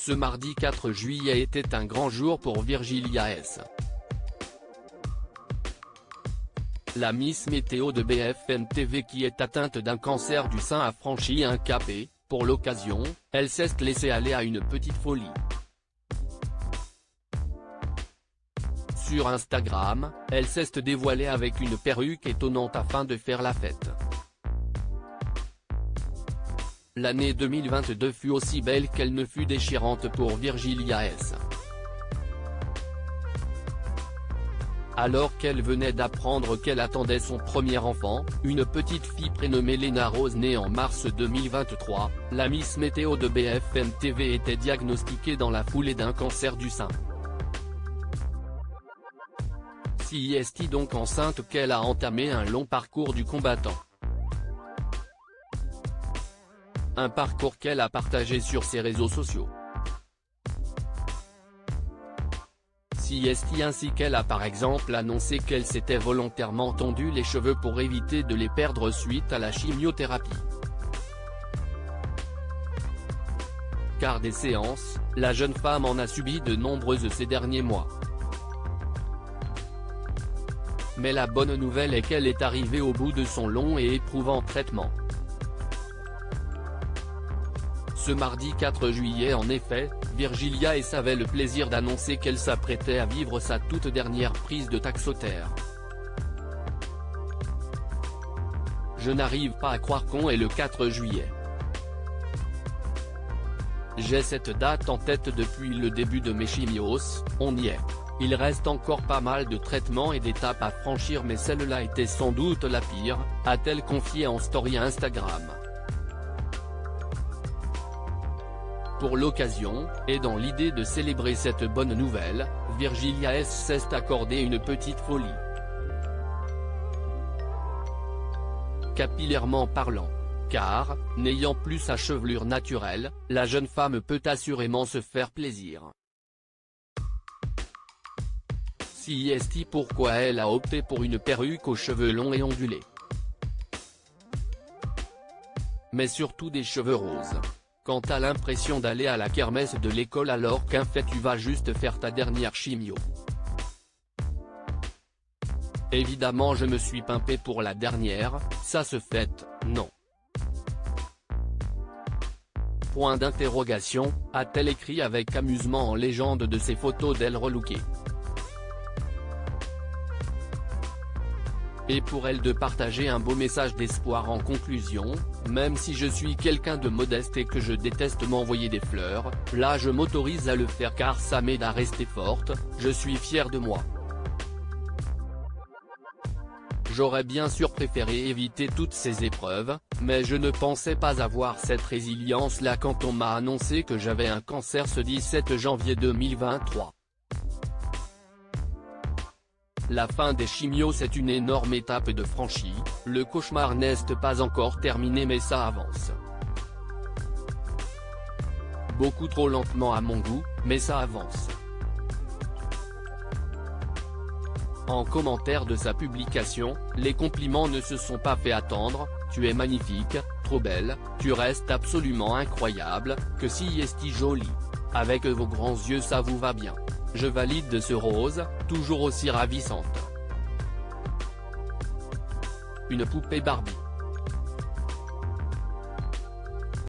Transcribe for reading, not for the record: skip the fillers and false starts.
Ce mardi 4 juillet était un grand jour pour Virgilia S. La Miss Météo de BFM TV qui est atteinte d'un cancer du sein a franchi un cap et, pour l'occasion, elle s'est laissée aller à une petite folie. Sur Instagram, elle s'est dévoilée avec une perruque étonnante afin de faire la fête. L'année 2022 fut aussi belle qu'elle ne fut déchirante pour Virgilia S. Alors qu'elle venait d'apprendre qu'elle attendait son premier enfant, une petite fille prénommée Lena Rose née en mars 2023, la Miss Météo de BFM TV était diagnostiquée dans la foulée d'un cancer du sein. Si est donc enceinte qu'elle a entamé un long parcours du combattant. Un parcours qu'elle a partagé sur ses réseaux sociaux. CST ainsi qu'elle a par exemple annoncé qu'elle s'était volontairement tondu les cheveux pour éviter de les perdre suite à la chimiothérapie. Car des séances, la jeune femme en a subi de nombreuses ces derniers mois. Mais la bonne nouvelle est qu'elle est arrivée au bout de son long et éprouvant traitement. Ce mardi 4 juillet en effet, Virgilia S avait le plaisir d'annoncer qu'elle s'apprêtait à vivre sa toute dernière prise de Taxotere. Je n'arrive pas à croire qu'on est le 4 juillet. J'ai cette date en tête depuis le début de mes chimios, on y est. Il reste encore pas mal de traitements et d'étapes à franchir mais celle-là était sans doute la pire, a-t-elle confié en story Instagram. Pour l'occasion, et dans l'idée de célébrer cette bonne nouvelle, Virgilia S s'est accordé une petite folie. Capillairement parlant. Car, n'ayant plus sa chevelure naturelle, la jeune femme peut assurément se faire plaisir. Si est pourquoi elle a opté pour une perruque aux cheveux longs et ondulés. Mais surtout des cheveux roses. Quand t'as l'impression d'aller à la kermesse de l'école alors qu'en fait tu vas juste faire ta dernière chimio. Évidemment je me suis pimpé pour la dernière, ça se fait, non. Point d'interrogation, a-t-elle écrit avec amusement en légende de ses photos d'elle relookée. Et pour elle de partager un beau message d'espoir en conclusion, même si je suis quelqu'un de modeste et que je déteste m'envoyer des fleurs, là je m'autorise à le faire car ça m'aide à rester forte, je suis fière de moi. J'aurais bien sûr préféré éviter toutes ces épreuves, mais je ne pensais pas avoir cette résilience-là quand on m'a annoncé que j'avais un cancer ce 17 janvier 2023. La fin des chimios c'est une énorme étape de franchie, le cauchemar n'est pas encore terminé mais ça avance. Beaucoup trop lentement à mon goût, mais ça avance. En commentaire de sa publication, les compliments ne se sont pas fait attendre, tu es magnifique, trop belle, tu restes absolument incroyable, que si est jolie. Avec vos grands yeux ça vous va bien. Je valide de ce rose, toujours aussi ravissante. Une poupée Barbie.